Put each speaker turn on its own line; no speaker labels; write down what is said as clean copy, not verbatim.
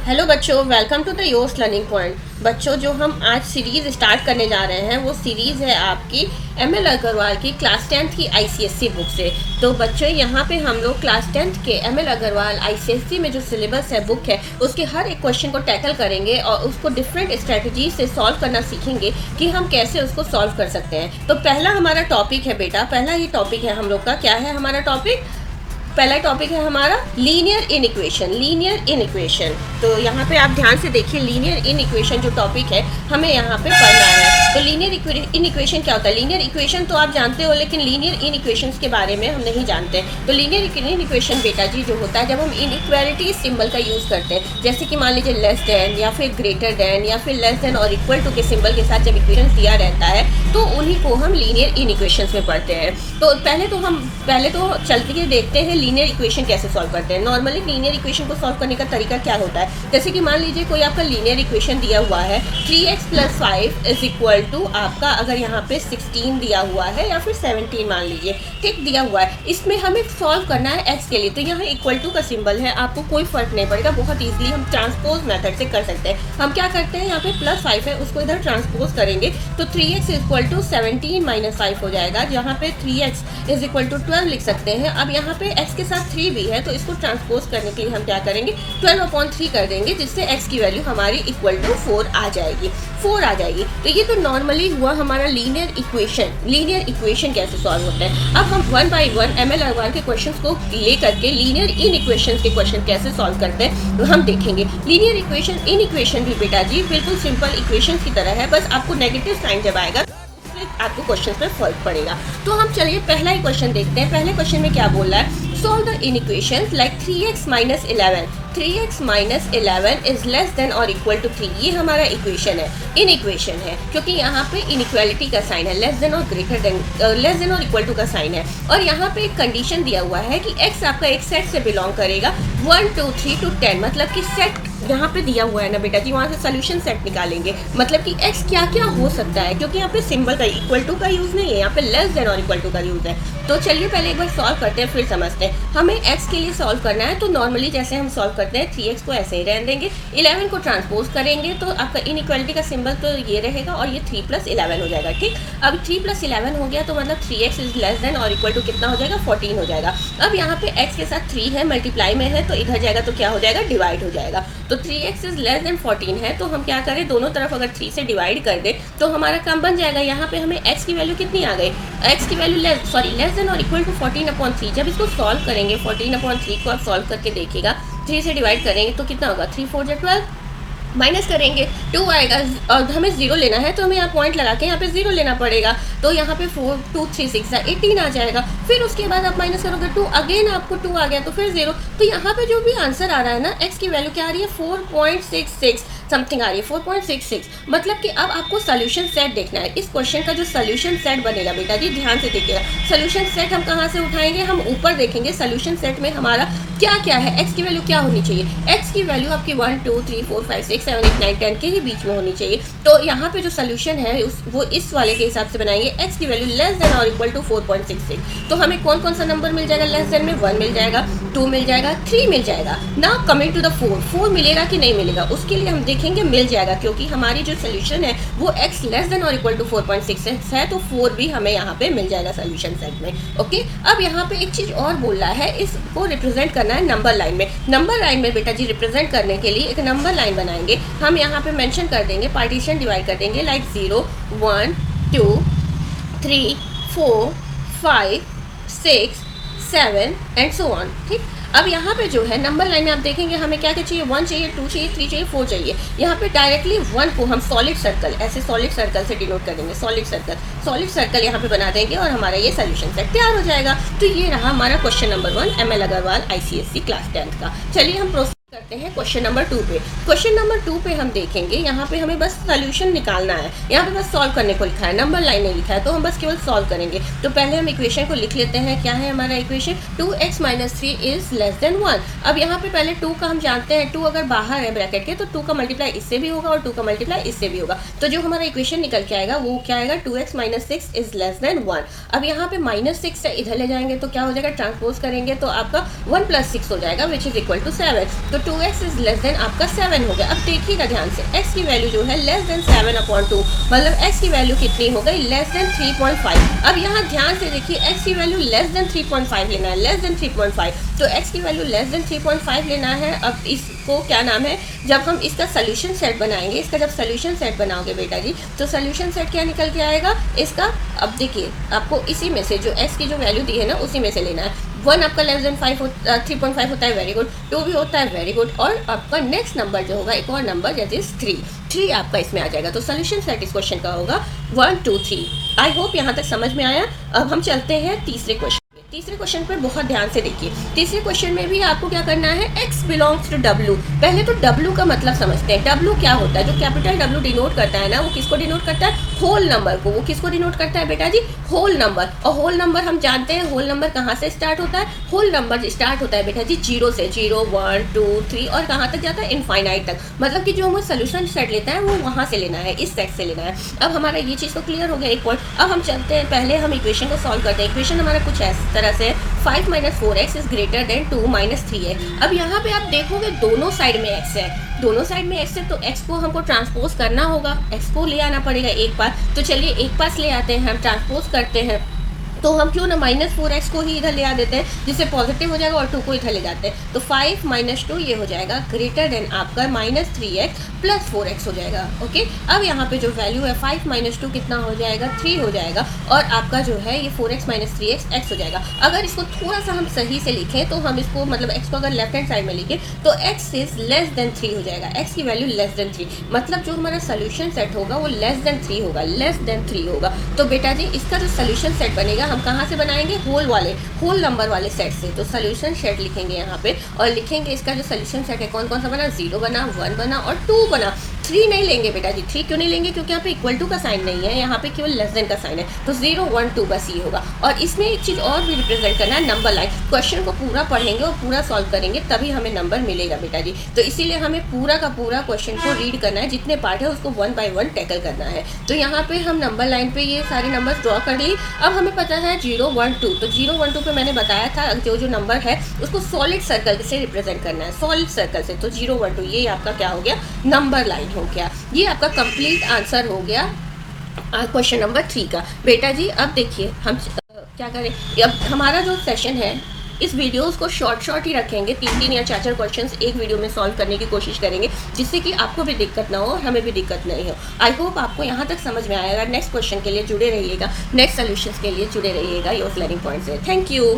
Hello बच्चों, welcome to the yours learning point. बच्चों, जो हम आज सीरीज़ स्टार्ट करने जा रहे हैं वो सीरीज़ है आपकी एम.एल. अग्रवाल की क्लास 10th की आईसीएसई बुक से। तो बच्चों, यहाँ पे हम लोग क्लास 10th के एम.एल. अग्रवाल आईसीएसई में जो सिलेबस है बुक है उसके हर एक क्वेश्चन को टैकल करेंगे और उसको डिफरेंट स्ट्रेटजी से सॉल्व करना सीखेंगे कि हम कैसे उसको सॉल्व कर सकते हैं। तो पहला हमारा टॉपिक है बेटा, पहला ही टॉपिक है हम लोग का। क्या है हमारा टॉपिक? पहला टॉपिक है हमारा लीनियर इनइक्वेशन। लीनियर इनइक्वेशन, तो यहाँ पे आप ध्यान से देखिए, लीनियर इनइक्वेशन जो टॉपिक है हमें यहाँ पे पढ़ना है। तो लीनियर इनइक्वेशन क्या होता है? लीनियर इक्वेशन तो आप जानते हो, लेकिन लीनियर इनइक्वेशंस के बारे में हम नहीं जानते। तो लीनियर इनइक्वेशन बेटा जी जो होता है जब हम इनइक्वालिटी सिंबल का यूज़ करते हैं, जैसे कि मान लीजिए लेस देन या फिर ग्रेटर देन या फिर लेस देन और इक्वल टू के सिंबल के साथ जब इक्वेशन दिया रहता है तो उन्हीं को हम लीनियर इनइक्वेशंस में पढ़ते हैं। तो पहले तो चलते ही देखते हैं लीनियर इक्वेशन कैसे सॉल्व करते हैं। नॉर्मली लीनियर इक्वेशन को सॉल्व करने का तरीका क्या होता है? जैसे कि मान लीजिए कोई आपका लीनियर इक्वेशन दिया हुआ है 3x + 5 इज इक्वल टू आपका, अगर यहाँ पे 16 दिया हुआ है या फिर 17 मान लीजिए, ठीक दिया हुआ है। इसमें हमें सॉल्व करना है x के लिए, तो यहाँ इक्वल टू का सिंबल है, आपको कोई फर्क नहीं पड़ेगा, बहुत ईजिली हम ट्रांसपोज मेथड से कर सकते हैं। हम क्या करते हैं, यहाँ पे +5 है उसको इधर ट्रांसपोज करेंगे तो 3x इक्वल टू 17 - 5 हो जाएगा, जहाँ पे 3x इज इक्वल टू 12 लिख सकते हैं। अब यहाँ पे x के साथ 3 भी है तो इसको ट्रांसपोज करने के लिए हम क्या करेंगे, 12/3 कर देंगे, जिससे x की वैल्यू हमारी इक्वल टू 4 आ जाएगी। तो ये तो नॉर्मली हुआ हमारा लीनियर इक्वेशन। लीनियर इक्वेशन कैसे सॉल्व होता है? अब हम 1 बाय 1 एम.एल. अग्रवाल के क्वेश्चंस को लेकर के लीनियर इन इक्वेशन के क्वेश्चन कैसे सॉल्व करते हैं तो हम देखेंगे। लीनियर इक्वेशन इन इक्वेशन भी बेटा जी बिल्कुल सिंपल इक्वेशन की तरह है, बस आपको नेगेटिव साइन जब आएगा आपको क्वेश्चन में फर्क पड़ेगा। तो हम चलिए पहला ही क्वेश्चन देखते हैं। पहले क्वेश्चन में क्या बोल रहा है? Solve the inequations like 3x - 11। 3x - 11 is less than और इक्वल टू 3। ये हमारा इक्वेशन है, इनइक्वेशन है, क्योंकि यहाँ पे इनइक्वालिटी का साइन है, लेस देन और ग्रेटर देन, लेस देन और इक्वल टू का साइन है। और यहाँ पे एक कंडीशन दिया हुआ है कि x आपका एक सेट से बिलोंग करेगा 1 2 3 to 10, मतलब कि सेट यहाँ पे दिया हुआ है ना बेटा जी, वहाँ से सोल्यूशन सेट निकालेंगे, मतलब कि x क्या क्या हो सकता है, क्योंकि यहाँ पे सिंबल का इक्वल टू का यूज़ नहीं है, यहाँ पे लेस देन और इक्वल टू का यूज़ है। तो चलिए पहले एक बार सॉल्व करते हैं फिर समझते हैं। हमें x के लिए सॉल्व करना है, तो नॉर्मली जैसे हम सॉल्व करते हैं 3x को ऐसे ही रहने देंगे, 11 को ट्रांसपोज करेंगे तो आपका इनइक्वालिटी का सिंबल तो ये रहेगा और ये 3 + 11 हो जाएगा। ठीक, अब 3 + 11 हो गया तो मतलब 3x इज लेस देन और इक्वल टू कितना हो जाएगा, 14 हो जाएगा। अब यहाँ पे x के साथ 3 है, मल्टीप्लाई में है, तो इधर जाएगा तो क्या हो जाएगा, डिवाइड हो जाएगा। तो 3x इज लेस देन 14 है, तो हम क्या करें, दोनों तरफ अगर 3 से डिवाइड कर दें तो हमारा काम बन जाएगा। यहाँ पे हमें x की वैल्यू कितनी आ गई, x की वैल्यू लेस देन और इक्वल टू 14/3। जब इसको सॉल्व करेंगे 14/3 को आप सॉल्व करके देखिएगा, 3 से डिवाइड करेंगे तो कितना होगा, 3 4 = 12, माइनस करेंगे 2 आएगा और हमें 0 लेना है तो हमें यहाँ पॉइंट लगा के यहाँ पे 0 लेना पड़ेगा। तो यहाँ पे 4 2 3 6 18 आ जाएगा। फिर उसके बाद आप माइनस करोगे 2, अगेन आपको 2 आ गया तो फिर 0। तो यहाँ पे जो भी आंसर आ रहा है ना, x की वैल्यू क्या आ रही है, 4.66 समथिंग आ रही है, 4.66। मतलब कि अब आपको सोल्यूशन सेट देखना है। इस क्वेश्चन का जो सोल्यूशन सेट बनेगा बेटा जी, ध्यान से देखिएगा। सोल्यूशन सेट हम कहाँ से उठाएंगे, हम ऊपर देखेंगे सोल्यूशन सेट में हमारा क्या क्या है, x की वैल्यू क्या होनी चाहिए। x की वैल्यू आपकी 1 2 3 4 5 6 7 8 9 10 के ही बीच में होनी चाहिए। तो यहाँ पे जो सोल्यूशन है वो इस वाले के हिसाब से बनाएंगे, x की वैल्यू लेस देन और इक्वल टू 4.66। तो हमें कौन कौन सा नंबर मिल जाएगा, लेस देन में 1 मिल जाएगा, 2 मिल जाएगा, 3 मिल जाएगा ना। कमिंग टू द 4 मिलेगा कि नहीं मिलेगा उसके लिए हम देखेंगे, मिल जाएगा, क्योंकि हमारी जो सोल्यूशन है वो x लेस देन और इक्वल टू 4.66 है, तो 4 भी हमें यहाँ पे मिल जाएगा सोल्यूशन सेट में। ओके, अब यहाँ पे एक चीज और बोल रहा है, इसको रिप्रेजेंट करना है नंबर लाइन में। नंबर लाइन में बेटा जी रिप्रेजेंट करने के लिए एक नंबर लाइन बनाएंगे। हम यहाँ पे मेंशन कर देंगे, पार्टीशन डिवाइड कर देंगे, लाइक 0 1 2 3 4 5 6 7 एंड सो ऑन। ठीक, अब यहाँ पे जो है नंबर लाइन में आप देखेंगे हमें क्या क्या चाहिए, 1 चाहिए, 2 चाहिए, 3 चाहिए, 4 चाहिए। यहाँ पे डायरेक्टली 1 को हम सॉलिड सर्कल, ऐसे सॉलिड सर्कल से डिनोट कर देंगे, सॉलिड सर्कल यहाँ पे बना देंगे और हमारा ये सोल्यूशन सेट तैयार हो जाएगा। तो ये रहा हमारा question number 1 M L. Agarwal ICSE class 10th का। चलिए हम प्रोसीड करते हैं क्वेश्चन नंबर 2 पे। क्वेश्चन नंबर 2 पे हम देखेंगे, यहाँ पे हमें बस सोल्यूशन निकालना है, यहाँ पे बस सॉल्व करने को लिखा है, नंबर लाइन नहीं लिखा है, तो हम बस केवल सॉल्व करेंगे। तो पहले हम इक्वेशन को लिख लेते हैं। क्या है हमारा equation, 2x - 3 is less then 1। अब यहाँ पे पहले 2 का हम जानते हैं, 2 अगर बाहर है ब्रैकेट के तो 2 का मल्टीप्लाई इससे भी होगा और 2 का मल्टीप्लाई इससे भी होगा। तो जो हमारा इक्वेशन निकल के आएगा वो क्या आएगा, 2x - 6 इज लेस देन 1। अब यहाँ पे -6 से इधर ले जाएंगे तो क्या हो जाएगा, ट्रांसपोज करेंगे तो आपका 1 + 6 हो जाएगा, विच इज इक्वल टू 7। तो तो 2x इज लेस देन आपका 7 हो गया। अब देखिएगा ध्यान से, x की वैल्यू जो है लेस देन 7/2, मतलब x की वैल्यू कितनी हो गई, लेस देन 3.5। अब यहाँ ध्यान से देखिए, x की वैल्यू लेस देन 3.5 लेना है, लेस देन 3.5, तो x की वैल्यू लेस देन 3.5 लेना है। अब इसको क्या नाम है, जब हम इसका सोल्यूशन सेट बनाएंगे, इसका जब सोल्यूशन सेट बनाओगे बेटा जी, तो सोल्यूशन सेट क्या निकल के आएगा इसका। अब देखिए, आपको इसी में से जो x की जो वैल्यू दी है ना, उसी में से लेना है। 1 आपका लेस देन 3.5 होता है, वेरी गुड। 2 भी होता है, वेरी गुड। और आपका नेक्स्ट नंबर जो होगा, एक और नंबर दैट इज 3 आपका इसमें आ जाएगा। तो सोल्यूशन सेट इस क्वेश्चन का होगा 1 2 3। आई होप यहाँ तक समझ में आया। अब हम चलते हैं तीसरे क्वेश्चन। तीसरे क्वेश्चन पर बहुत ध्यान से देखिए। तीसरे क्वेश्चन में भी आपको क्या करना है, x बिलोंग्स टू w। पहले तो w का मतलब समझते हैं। w क्या होता है, जो कैपिटल W डिनोट करता है ना, वो किसको डिनोट करता है, होल नंबर को। वो किसको डिनोट करता है बेटा जी, होल नंबर। और होल नंबर हम जानते हैं, होल नंबर कहाँ से स्टार्ट होता है, होल नंबर स्टार्ट होता है बेटा जी 0 से, 0 1 2 3 और कहाँ तक जाता है, इनफाइनाइट तक। मतलब कि जो हमें सोल्यूशन सेट लेता है वो वहाँ से लेना है, इस सेट से लेना है। अब हमारा ये चीज़ तो क्लियर हो गया, एक पॉइंट। अब हम चलते हैं, पहले हम इक्वेशन को सॉल्व करते हैं। इक्वेशन हमारा कुछ इस तरह से 5 - 4x is greater than 2 - 3x। अब यहाँ पे आप देखोगे दोनों साइड में x है, दोनों साइड में x है, तो x को हमको ट्रांसपोज करना होगा, x को ले आना पड़ेगा एक बार। तो चलिए एक पास ले आते हैं, हम ट्रांसपोज करते हैं। तो हम क्यों ना -4x को ही इधर ले आ देते हैं, जिससे पॉजिटिव हो जाएगा, और 2 को इधर ले जाते हैं। तो 5 - 2 ये हो जाएगा ग्रेटर देन आपका -3x + 4x हो जाएगा। ओके, अब यहाँ पे जो वैल्यू है 5 - 2 कितना हो जाएगा, 3 हो जाएगा। और आपका जो है ये 4x - 3x x हो जाएगा। अगर इसको थोड़ा सा हम सही से लिखें, तो हम इसको मतलब x को अगर लेफ्ट हैंड साइड में लिखें तो x इज लेस देन 3 हो जाएगा। x की वैल्यू लेस देन 3, मतलब जो हमारा सोल्यूशन सेट होगा वो लेस देन 3 होगा, लेस देन 3 होगा। तो बेटा जी इसका जो सोल्यूशन सेट बनेगा हम कहाँ से बनाएंगे, होल नंबर वाले सेट से। तो सोल्यूशन सेट लिखेंगे यहाँ पे, और लिखेंगे इसका जो सोल्यूशन सेट है कौन कौन सा बना, 0 बना, 1 बना और 2 बना। 3 नहीं लेंगे बेटा जी, 3 क्यों नहीं लेंगे, क्योंकि यहाँ पे इक्वल टू का साइन नहीं है, यहाँ पे केवल लेस देन का साइन है। तो 0 1 2 बस ये होगा। और इसमें एक चीज़ और भी रिप्रेजेंट करना है, नंबर लाइन। क्वेश्चन को पूरा पढ़ेंगे और पूरा सॉल्व करेंगे, तभी हमें नंबर मिलेगा बेटा जी। तो इसीलिए हमें पूरा का पूरा क्वेश्चन को रीड करना है, जितने पार्ट है उसको 1 बाय 1 टैकल करना है। तो यहाँ पे हम नंबर लाइन पे ये सारे नंबर ड्रॉ कर ली। अब हमें पता है 0 1 2, तो 0 1 2 पे मैंने बताया था जो नंबर है उसको सॉलिड सर्कल से रिप्रेजेंट करना है, सॉलिड सर्कल से। तो 0 1 2 ये आपका क्या हो गया, नंबर लाइन हो गया। ये आपका कंप्लीट आंसर हो गया क्वेश्चन नंबर 3 का। बेटा जी अब देखिए हम क्या करें, अब हमारा जो सेशन है इस वीडियोस को शॉर्ट ही रखेंगे, 3 या 4 क्वेश्चंस एक वीडियो में सॉल्व करने की कोशिश करेंगे, जिससे कि आपको भी दिक्कत ना हो और हमें भी दिक्कत नहीं हो। आई होप आपको यहाँ तक समझ में आएगा। नेक्स्ट क्वेश्चन के लिए जुड़े रहिएगा, नेक्स्ट सोल्यूशंस के लिए जुड़े रहिएगा योर लर्निंग पॉइंट से। Thank you.